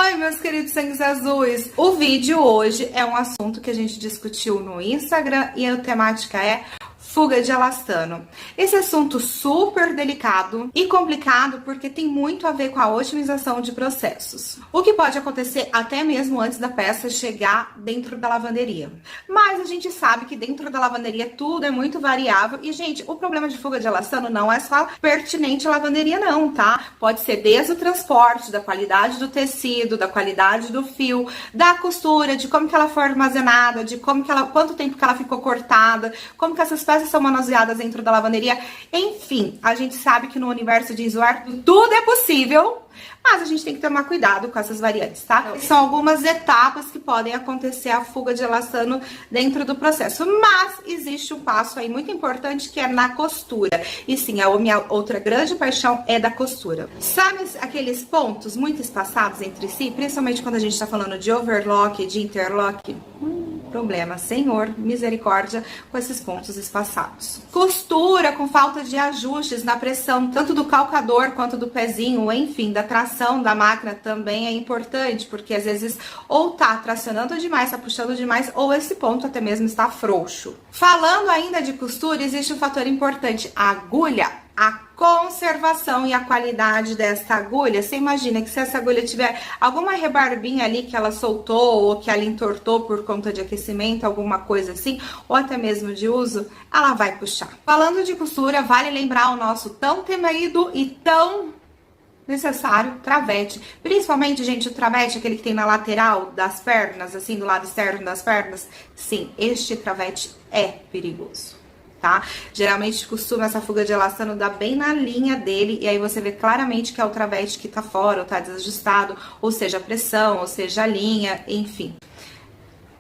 Oi, meus queridos sangues azuis! O vídeo hoje é um assunto que a gente discutiu no Instagram e a temática é fuga de elastano. Esse assunto super delicado e complicado porque tem muito a ver com a otimização de processos. O que pode acontecer até mesmo antes da peça chegar dentro da lavanderia. Mas a gente sabe que dentro da lavanderia tudo é muito variável e, gente, o problema de fuga de elastano não é só pertinente à lavanderia não, tá? Pode ser desde o transporte, da qualidade do tecido, da qualidade do fio, da costura, de como que ela foi armazenada, de como que ela, quanto tempo que ela ficou cortada, como que essas peças são manuseadas dentro da lavanderia. Enfim, a gente sabe que no universo de Eduardo tudo é possível, mas a gente tem que tomar cuidado com essas variantes, tá? São algumas etapas que podem acontecer a fuga de elastano dentro do processo, mas existe um passo aí muito importante que é na costura. E sim, a minha outra grande paixão é da costura. Sabe aqueles pontos muito espaçados entre si, principalmente quando a gente tá falando de overlock, de interlock? Problema, Senhor, misericórdia com esses pontos espaçados. Costura com falta de ajustes na pressão, tanto do calcador quanto do pezinho, enfim, da tração da máquina também é importante, porque às vezes ou tá tracionando demais, tá puxando demais, ou esse ponto até mesmo está frouxo. Falando ainda de costura, existe um fator importante, a agulha. A conservação e a qualidade dessa agulha, você imagina que se essa agulha tiver alguma rebarbinha ali que ela soltou ou que ela entortou por conta de aquecimento, alguma coisa assim, ou até mesmo de uso, ela vai puxar. Falando de costura, vale lembrar o nosso tão temido e tão necessário travete. Principalmente, gente, o travete, aquele que tem na lateral das pernas, assim, do lado externo das pernas. Sim, este travete é perigoso. Tá? Geralmente costuma essa fuga de elastano dar bem na linha dele e aí você vê claramente que é o travete que tá fora ou tá desajustado, ou seja, a pressão, ou seja, a linha, enfim.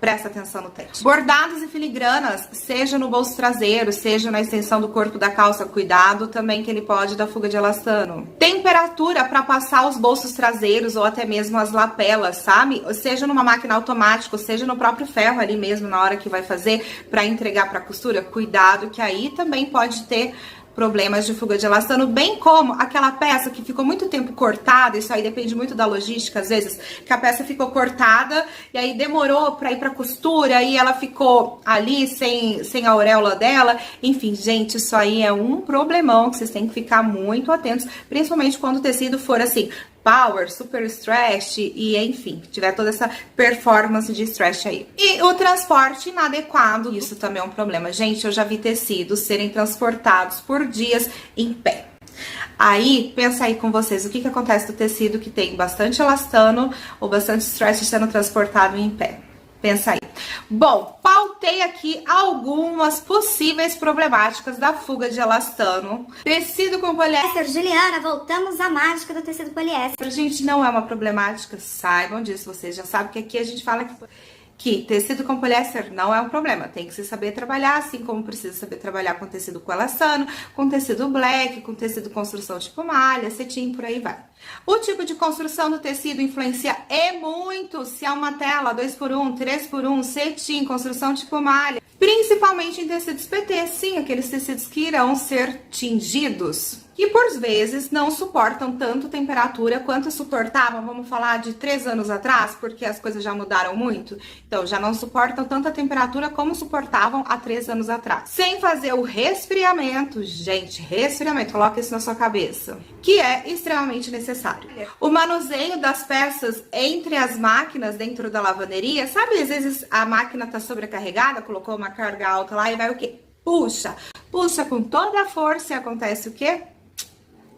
Presta atenção no teste. Bordados e filigranas, seja no bolso traseiro, seja na extensão do corpo da calça, cuidado também que ele pode dar fuga de elastano. Temperatura para passar os bolsos traseiros ou até mesmo as lapelas, sabe? Seja numa máquina automática, ou seja no próprio ferro ali mesmo na hora que vai fazer para entregar para costura, cuidado que aí também pode ter problemas de fuga de elastano, bem como aquela peça que ficou muito tempo cortada, isso aí depende muito da logística, às vezes, que a peça ficou cortada e aí demorou pra ir pra costura e ela ficou ali sem a auréola dela, enfim, gente, isso aí é um problemão que vocês têm que ficar muito atentos, principalmente quando o tecido for assim, power, super stretch e enfim, tiver toda essa performance de stretch aí. E o transporte inadequado, isso também é um problema. Gente, eu já vi tecidos serem transportados por dias em pé. Aí, pensa aí com vocês, o que acontece do tecido que tem bastante elastano ou bastante stretch sendo transportado em pé? Pensa aí. Bom, pautei aqui algumas possíveis problemáticas da fuga de elastano. Tecido com poliéster. Juliana, voltamos à mágica do tecido poliéster. Gente, não é uma problemática, saibam disso. Vocês já sabem que aqui a gente fala que tecido com poliéster não é um problema. Tem que se saber trabalhar, assim como precisa saber trabalhar com tecido com elastano, com tecido black, com tecido construção tipo malha, cetim, por aí vai. O tipo de construção do tecido influencia muito se é uma tela 2x1, 3x1, cetim, construção tipo malha. Principalmente em tecidos PT, sim, aqueles tecidos que irão ser tingidos. Que por vezes não suportam tanto temperatura quanto suportavam, vamos falar de 3 anos atrás, porque as coisas já mudaram muito. Então, já não suportam tanta temperatura como suportavam há 3 anos atrás. Sem fazer o resfriamento, gente, resfriamento, coloca isso na sua cabeça, que é extremamente necessário. O manuseio das peças entre as máquinas dentro da lavanderia, sabe, às vezes a máquina tá sobrecarregada, colocou uma carga alta lá e vai o quê? Puxa com toda a força e acontece o quê?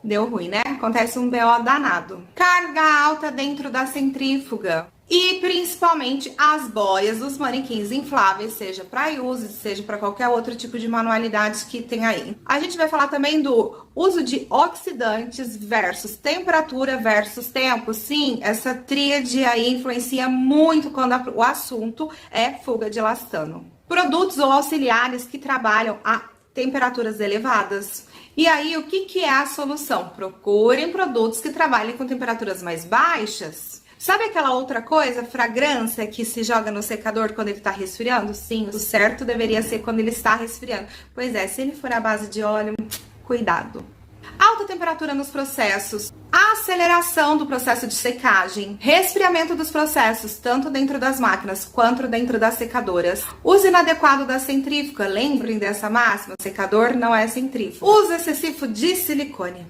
Deu ruim, né? Acontece um BO danado. Carga alta dentro da centrífuga. E principalmente as boias dos manequins infláveis, seja para uso, seja para qualquer outro tipo de manualidade que tem aí. A gente vai falar também do uso de oxidantes versus temperatura versus tempo. Sim, essa tríade aí influencia muito quando o assunto é fuga de elastano. Produtos ou auxiliares que trabalham a temperaturas elevadas. E aí, o que é a solução? Procurem produtos que trabalhem com temperaturas mais baixas. Sabe aquela outra coisa, fragrância, que se joga no secador quando ele tá resfriando? Sim, o certo deveria ser quando ele está resfriando. Pois é, se ele for à base de óleo, cuidado. alta temperatura nos processos, aceleração do processo de secagem, resfriamento dos processos, tanto dentro das máquinas quanto dentro das secadoras, uso inadequado da centrífuga, lembrem dessa máxima, secador não é centrífuga, uso excessivo de silicone.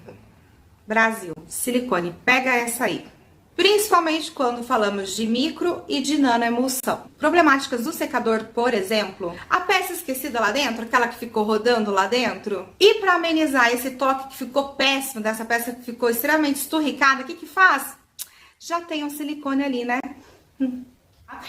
Brasil, silicone, pega essa aí. Principalmente quando falamos de micro e de nanoemulsão. Problemáticas do secador, por exemplo, a peça esquecida lá dentro, aquela que ficou rodando lá dentro. E para amenizar esse toque que ficou péssimo, dessa peça que ficou extremamente esturricada, o que faz? Já tem um silicone ali, né?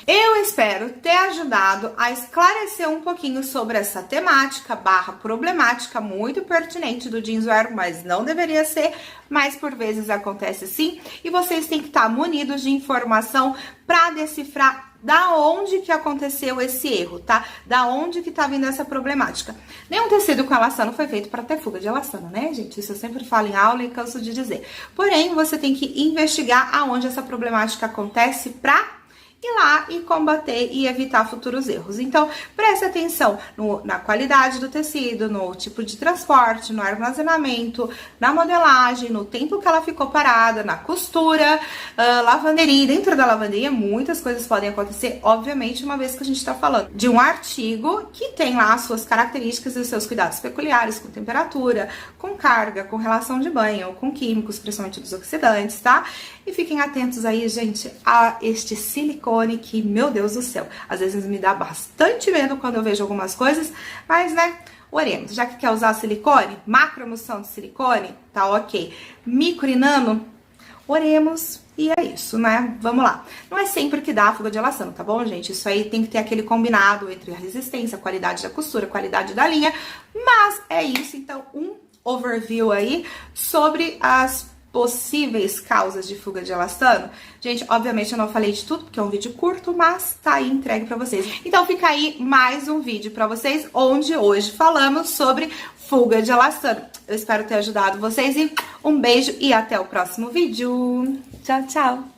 Eu espero ter ajudado a esclarecer um pouquinho sobre essa temática / problemática muito pertinente do jeanswear, mas não deveria ser, mas por vezes acontece sim, e vocês têm que estar munidos de informação para decifrar da onde que aconteceu esse erro, tá? Da onde que tá vindo essa problemática. Nenhum tecido com elastano foi feito para ter fuga de elastano, né, gente? Isso eu sempre falo em aula e canso de dizer. Porém, você tem que investigar aonde essa problemática acontece para ir lá e combater e evitar futuros erros. Então, preste atenção na qualidade do tecido, no tipo de transporte, no armazenamento, na modelagem, no tempo que ela ficou parada, na costura, lavanderia. Dentro da lavanderia, muitas coisas podem acontecer, obviamente, uma vez que a gente está falando de um artigo que tem lá as suas características e os seus cuidados peculiares, com temperatura, com carga, com relação de banho, com químicos, principalmente dos oxidantes, tá? E fiquem atentos aí, gente, a este silicone que, meu Deus do céu, às vezes me dá bastante medo quando eu vejo algumas coisas, mas, né, oremos. Já que quer usar silicone, macroemulsão de silicone, tá ok. Micro e nano, oremos. E é isso, né? Vamos lá. Não é sempre que dá fuga de elastano, tá bom, gente? Isso aí tem que ter aquele combinado entre a resistência, a qualidade da costura, a qualidade da linha, mas é isso. Então, um overview aí sobre as possíveis causas de fuga de elastano. Gente, obviamente eu não falei de tudo, porque é um vídeo curto, mas tá aí entregue pra vocês. Então fica aí mais um vídeo pra vocês, onde hoje falamos sobre fuga de elastano. Eu espero ter ajudado vocês e um beijo e até o próximo vídeo. Tchau, tchau!